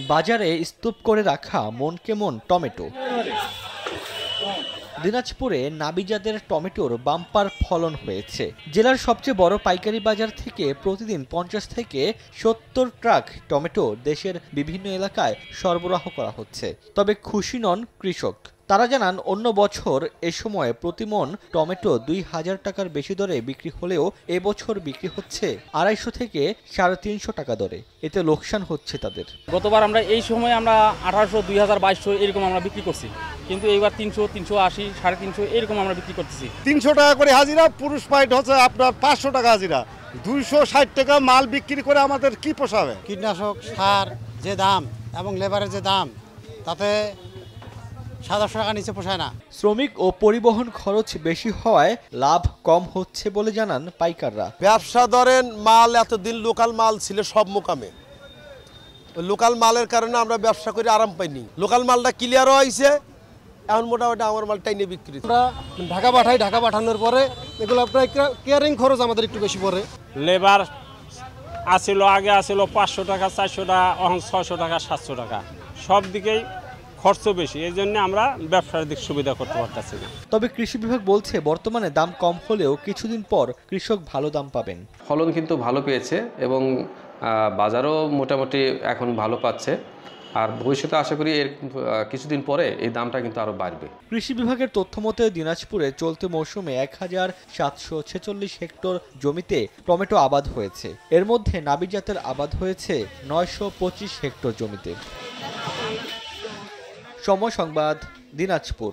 বাজারে স্তূপ করে রাখা মন কেমন টমেটো। দিনাজপুরে নাবিজাতের টমেটোর বাম্পার ফলন হয়েছে। জেলার সবচেয়ে বড় পাইকারি বাজার থেকে প্রতিদিন 50 থেকে 70 ট্রাক টমেটো দেশের বিভিন্ন এলাকায় সরবরাহ করা হচ্ছে। তবে খুশি নন কৃষক। তারা জানান, অন্য বছর এ সময় প্রতিমন টমেটো 2000 টাকার বেশি দরে বিক্রি হলেও এবছর বিক্রি হচ্ছে 250 থেকে 350 টাকা দরে। এতে লোকসান হচ্ছে তাদের। গতবার আমরা এই সময় আমরা 1800, 2000, 2200 এরকম আমরা বিক্রি করছি, কিন্তু এইবার 300, 380, 350 এরকম আমরা বিক্রি করতেছি। 300 টাকা করে হাজিরা, পুরুষ পাইট হচ্ছে আপনার 500 টাকা হাজিরা। 260 টাকা মাল বিক্রি করে আমাদের কি পোষাবে? কীটনাশক সার যে দাম এবং লেবারের যে দাম, তাতে 700 টাকা নিচে পোষায় না। শ্রমিক ও পরিবহন খরচ বেশি হওয়ায় লাভ কম হচ্ছে বলে জানান পাইকাররা। ব্যবসা ধরেন মাল এতদিন লোকাল মাল ছিল সব মোকামে, লোকাল মালের কারণে আমরা ব্যবসা করে আরাম পাইনি। লোকাল মালটা ক্লিয়ারও হয়েছে, এখন মোটামুটি আমার মালটাই নিয়ে বিক্রি। আমরা ঢাকা পাঠাই, ঢাকা পাঠানোর পরে এগুলো প্রায় কেয়ারিং খরচ আমাদের একটু বেশি পড়ে। লেবার আসিল, আগে আসিল 500 টাকা, 400 টাকা, এখন 600 টাকা, 700 টাকা, সব দিকেই খরচ বেশি। এই জন্য আমরা ব্যবসার দিক সুবিধা করতে পারতেছি না। তবে কৃষি বিভাগ বলছে, বর্তমানে দাম কম হলেও কিছুদিন পর কৃষক ভালো দাম পাবেন। ফলন কিন্তু ভালো পেয়েছে এবং বাজারও মোটামুটি এখন ভালো পাচ্ছে। আর ভবিষ্যতে আশা করি এর কিছুদিন পরে এই দামটা কিন্তু আরো বাড়বে। কৃষি বিভাগের তথ্য মতে দিনাজপুরে চলতি মৌসুমে 1746 হেক্টর জমিতে টমেটো আবাদ হয়েছে। এর মধ্যে নাবিজাতের আবাদ হয়েছে 925 হেক্টর জমিতে। সময় সংবাদ, দিনাজপুর।